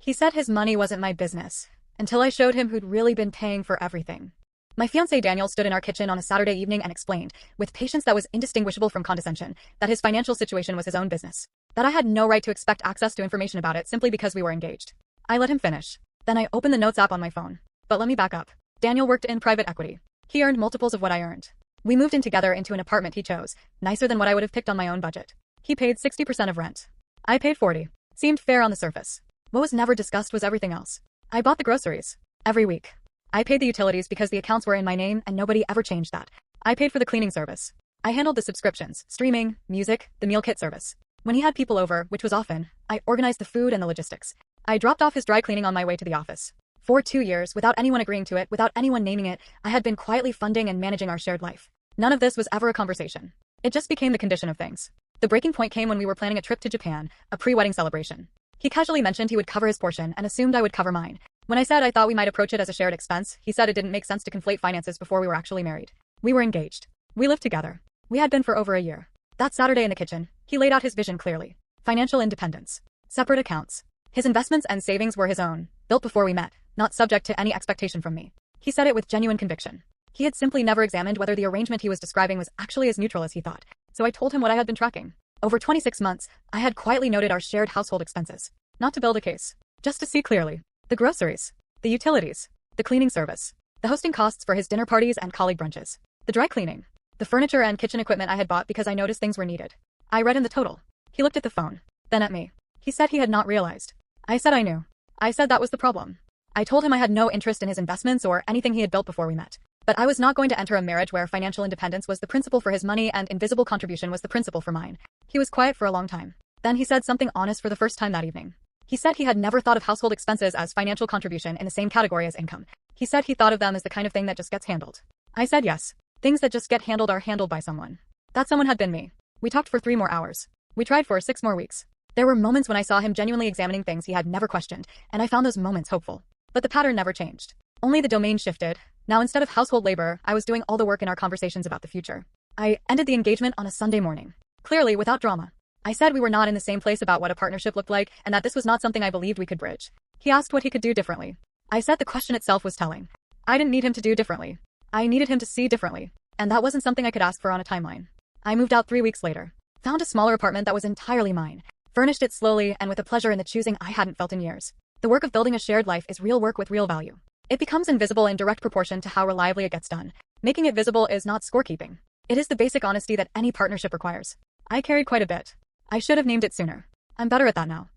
He said his money wasn't my business, until I showed him who'd really been paying for everything. My fiancé Daniel stood in our kitchen on a Saturday evening and explained, with patience that was indistinguishable from condescension, that his financial situation was his own business. That I had no right to expect access to information about it simply because we were engaged. I let him finish. Then I opened the Notes app on my phone. But let me back up. Daniel worked in private equity. He earned multiples of what I earned. We moved in together into an apartment he chose, nicer than what I would have picked on my own budget. He paid 60% of rent. I paid 40. Seemed fair on the surface. What was never discussed was everything else. I bought the groceries. Every week. I paid the utilities because the accounts were in my name and nobody ever changed that. I paid for the cleaning service. I handled the subscriptions, streaming, music, the meal kit service. When he had people over, which was often, I organized the food and the logistics. I dropped off his dry cleaning on my way to the office. For 2 years, without anyone agreeing to it, without anyone naming it, I had been quietly funding and managing our shared life. None of this was ever a conversation. It just became the condition of things. The breaking point came when we were planning a trip to Japan, a pre-wedding celebration. He casually mentioned he would cover his portion and assumed I would cover mine. When I said I thought we might approach it as a shared expense, he said it didn't make sense to conflate finances before we were actually married. We were engaged. We lived together. We had been for over a year. That Saturday in the kitchen, he laid out his vision clearly. Financial independence. Separate accounts. His investments and savings were his own, built before we met, not subject to any expectation from me. He said it with genuine conviction. He had simply never examined whether the arrangement he was describing was actually as neutral as he thought, so I told him what I had been tracking. Over 26 months, I had quietly noted our shared household expenses. Not to build a case, just to see clearly. The groceries, the utilities, the cleaning service, the hosting costs for his dinner parties and colleague brunches, the dry cleaning, the furniture and kitchen equipment I had bought because I noticed things were needed. I read in the total. He looked at the phone, then at me. He said he had not realized. I said I knew. I said that was the problem. I told him I had no interest in his investments or anything he had built before we met. But I was not going to enter a marriage where financial independence was the principle for his money and invisible contribution was the principle for mine. He was quiet for a long time. Then he said something honest for the first time that evening. He said he had never thought of household expenses as financial contribution in the same category as income. He said he thought of them as the kind of thing that just gets handled. I said yes. Things that just get handled are handled by someone. That someone had been me. We talked for 3 more hours. We tried for 6 more weeks. There were moments when I saw him genuinely examining things he had never questioned, and I found those moments hopeful. But the pattern never changed. Only the domain shifted. Now instead of household labor, I was doing all the work in our conversations about the future. I ended the engagement on a Sunday morning. Clearly, without drama. I said we were not in the same place about what a partnership looked like and that this was not something I believed we could bridge. He asked what he could do differently. I said the question itself was telling. I didn't need him to do differently. I needed him to see differently. And that wasn't something I could ask for on a timeline. I moved out 3 weeks later. Found a smaller apartment that was entirely mine. Furnished it slowly and with a pleasure in the choosing I hadn't felt in years. The work of building a shared life is real work with real value. It becomes invisible in direct proportion to how reliably it gets done. Making it visible is not scorekeeping. It is the basic honesty that any partnership requires. I carried quite a bit. I should have named it sooner. I'm better at that now.